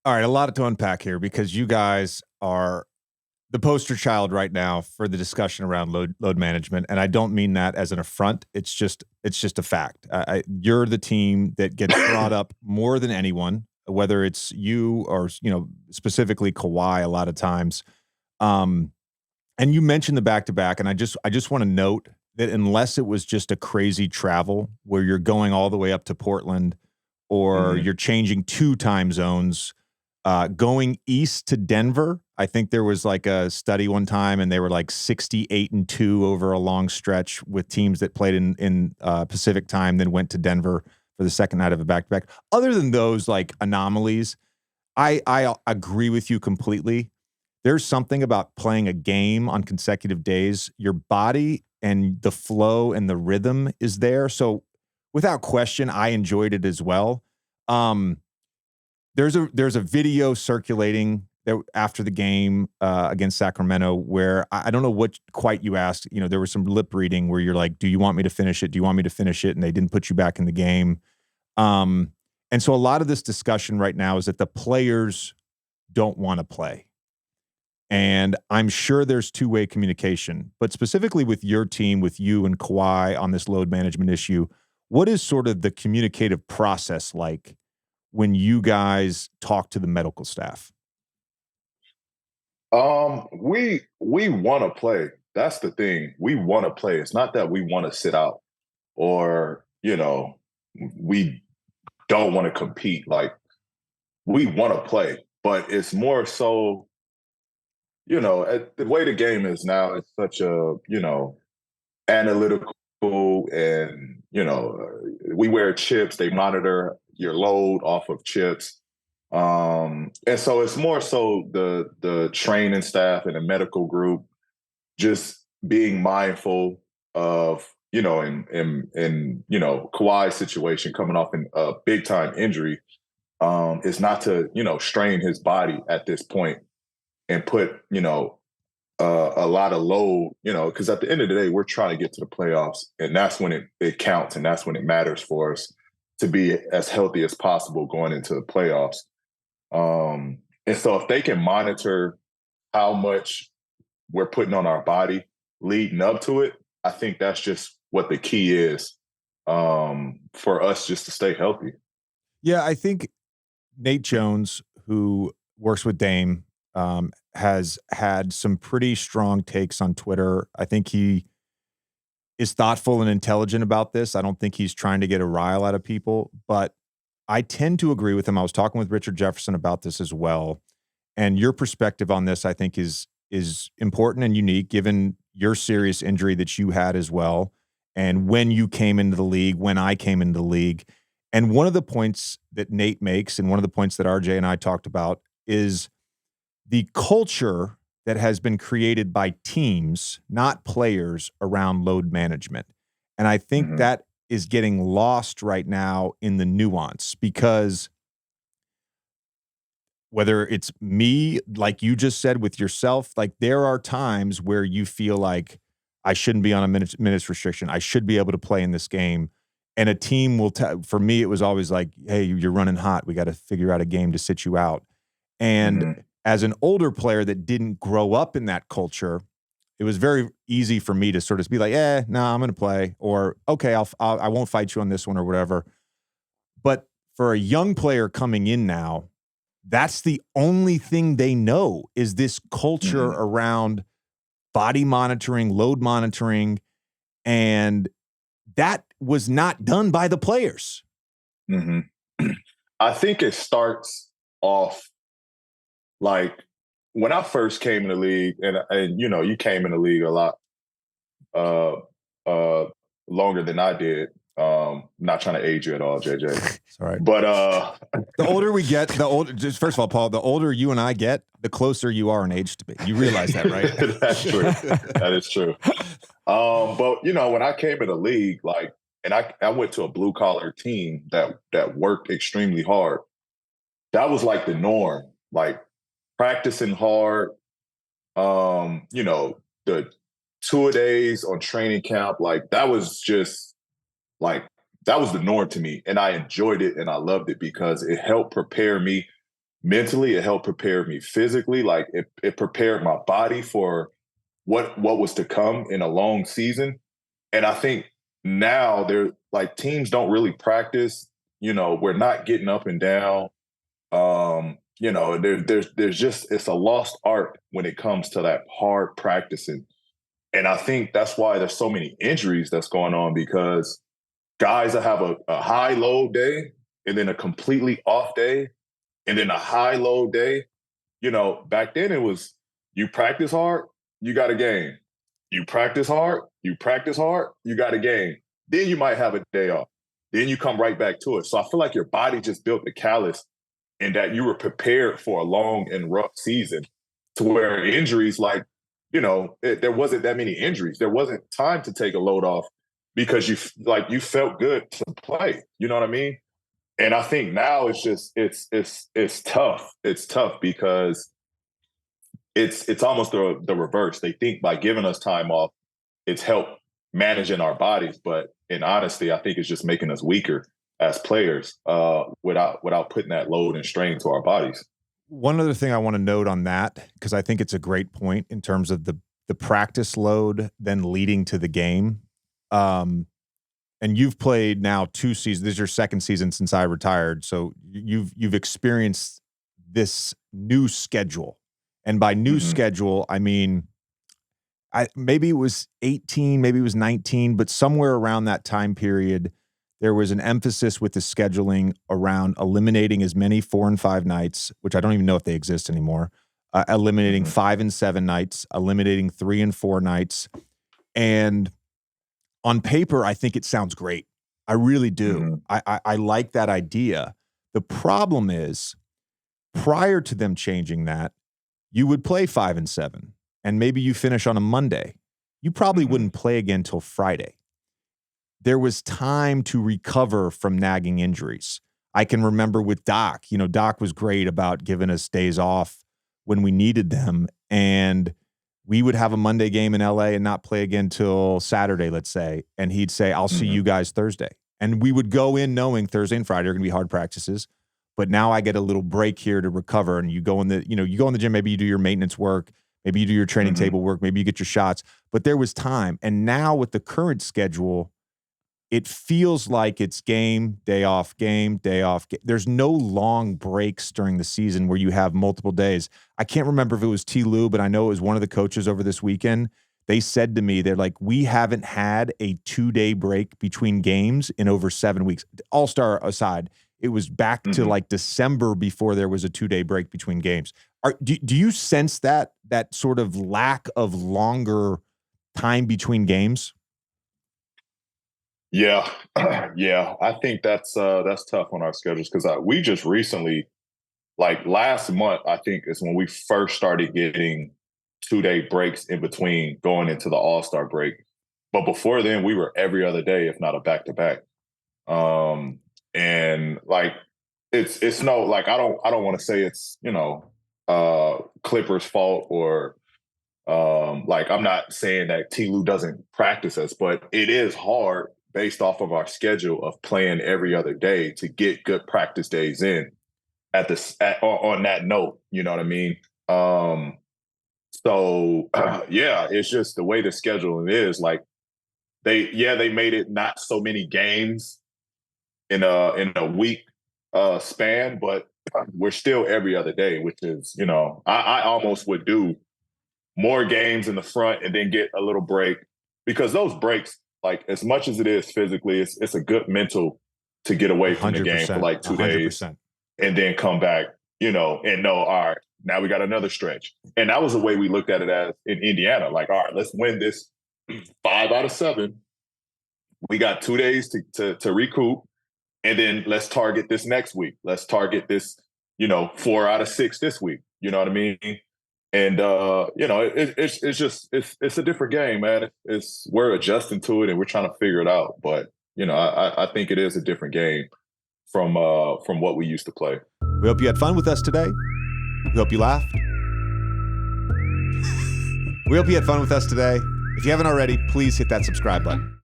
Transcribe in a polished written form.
All right, a lot to unpack here because you guys are the poster child right now for the discussion around load management, and I don't mean that as an affront. It's just a fact. You're the team that gets brought up more than anyone, whether it's you or specifically Kawhi. A lot of times, um, and you mentioned the back to back, and I just want to note that unless it was just a crazy travel where you're going all the way up to Portland or Hmm. you're changing 2 time zones, going east to Denver, I think there was like a study one time, and they were like 68-2 over a long stretch with teams that played in Pacific time, then went to Denver for the second night of a back to back. Other than those like anomalies, I agree with you completely. There's something about playing a game on consecutive days. Your body and the flow and the rhythm is there. So without question, I enjoyed it as well. Um, there's a video circulating that after the game against Sacramento where I don't know what quite you asked. There was some lip reading where you're like, "Do you want me to finish it? Do you want me to finish it?" And they didn't put you back in the game. Um, and so a lot of this discussion right now is that the players don't want to play. And I'm sure there's two-way communication, but specifically with your team, with you and Kawhi on this load management issue, what is sort of the communicative process like when you guys talk to the medical staff? We want to play. That's the thing. We want to play. It's not that we want to sit out or we don't want to compete. Like we want to play, but it's more so, the way the game is now, it's such a, analytical and, we wear chips. They monitor your load off of chips. And so it's more so the training staff and the medical group just being mindful of in Kawhi's situation coming off a big time injury, is not to strain his body at this point and put a lot of load, because at the end of the day we're trying to get to the playoffs, and that's when it counts, and that's when it matters for us to be as healthy as possible going into the playoffs. And so if they can monitor how much we're putting on our body leading up to it, I think that's just what the key is, for us just to stay healthy. Yeah, I think Nate Jones, who works with Dame, has had some pretty strong takes on Twitter. I think he is thoughtful and intelligent about this. I don't think he's trying to get a rile out of people, but I tend to agree with him. I was talking with Richard Jefferson about this as well. And your perspective on this, I think, is important and unique given your serious injury that you had as well. And when you came into the league, when I came into the league. And one of the points that Nate makes, and one of the points that RJ and I talked about, is the culture that has been created by teams, not players, around load management. And I think Hmm. that is getting lost right now in the nuance because whether it's me, like you just said with yourself, like there are times where you feel like I shouldn't be on a minutes restriction. I should be able to play in this game. And a team will tell, for me, it was always like, hey, you're running hot. We got to figure out a game to sit you out. And Hmm. as an older player that didn't grow up in that culture, it was very easy for me to sort of be like, no, I'm going to play, or okay, I won't fight you on this one or whatever. But for a young player coming in now, that's the only thing they know is this culture Hmm. around body monitoring, load monitoring, and that was not done by the players. Hmm. I think it starts off like when I first came in the league, and you came in the league a lot uh, uh, longer than I did. Not trying to age you at all, JJ. It's all right. But The older we get, the older, just first of all, Paul, the older you and I get, the closer you are in age to me. You realize that, right? that's true. That is true. But when I came in the league, like, and I went to a blue collar team that worked extremely hard. That was like the norm. Like practicing hard, the 2 days on training camp, like that was just like that was the norm to me. And I enjoyed it and I loved it because it helped prepare me mentally, it helped prepare me physically. Like it prepared my body for what was to come in a long season. And I think now they're like teams don't really practice. We're not getting up and down. There's just it's a lost art when it comes to that hard practicing. And I think that's why there's so many injuries that's going on, because guys that have a high low day and then a completely off day and then a high low day. Back then it was you practice hard, you got a game. You practice hard, you got a game. Then you might have a day off. Then you come right back to it. So I feel like your body just built the callus and that you were prepared for a long and rough season, to where injuries there wasn't that many injuries. There wasn't time to take a load off because you felt good to play. You know what I mean? And I think now it's just it's tough. It's tough because it's almost the reverse. They think by giving us time off, it's helped managing our bodies. But in honesty, I think it's just making us weaker as players without putting that load and strain to our bodies. One other thing I want to note on that, because I think it's a great point in terms of the practice load then leading to the game. And you've played now 2 seasons. This is your second season since I retired. So you've experienced this new schedule. And by new schedule, I mean, maybe it was 18, maybe it was 19, but somewhere around that time period, there was an emphasis with the scheduling around eliminating as many 4 and 5 nights, which I don't even know if they exist anymore, eliminating 5 and 7 nights, eliminating 3 and 4 nights. And on paper, I think it sounds great. I really do. I like that idea. The problem is, prior to them changing that, you would play 5 and 7, and maybe you finish on a Monday. You probably wouldn't play again till Friday. There was time to recover from nagging injuries. I can remember with Doc, Doc was great about giving us days off when we needed them. And we would have a Monday game in LA and not play again till Saturday, let's say. And he'd say, I'll see you guys Thursday. And we would go in knowing Thursday and Friday are going to be hard practices. But now I get a little break here to recover. And you go in the gym, maybe you do your maintenance work, maybe you do your training table work, maybe you get your shots. But there was time. And now with the current schedule, it feels like it's game, day off, game, day off. There's no long breaks during the season where you have multiple days. I can't remember if it was T. Lou, but I know it was one of the coaches over this weekend. They said to me, they're like, we haven't had a 2-day break between games in over 7 weeks. All-Star aside, it was back to like December before there was a 2-day break between games. Do you sense that sort of lack of longer time between games? Yeah. Yeah. I think that's tough on our schedules, because we just recently, like last month, I think is when we first started getting 2-day breaks in between going into the All-Star break. But before then, we were every other day, if not a back-to-back. And like, it's no, like, I don't want to say it's, Clippers' fault, or like, I'm not saying that T. Lou doesn't practice us, but it is hard based off of our schedule of playing every other day to get good practice days in on that note, you know what I mean? So it's just the way the scheduling is. Like they made it not so many games in a week span, but we're still every other day, which is, I almost would do more games in the front and then get a little break, because those breaks, like, as much as it is physically, it's a good mental to get away from the game for like 2 days 100%. And then come back, and know, all right, now we got another stretch. And that was the way we looked at it as in Indiana. Like, all right, let's win this 5 out of 7. We got 2 days to recoup. And then let's target this next week. Let's target this, 4 out of 6 this week. You know what I mean? And it's a different game, man. We're adjusting to it and we're trying to figure it out. But I think it is a different game from what we used to play. We hope you had fun with us today. We hope you laughed. We hope you had fun with us today. If you haven't already, please hit that subscribe button.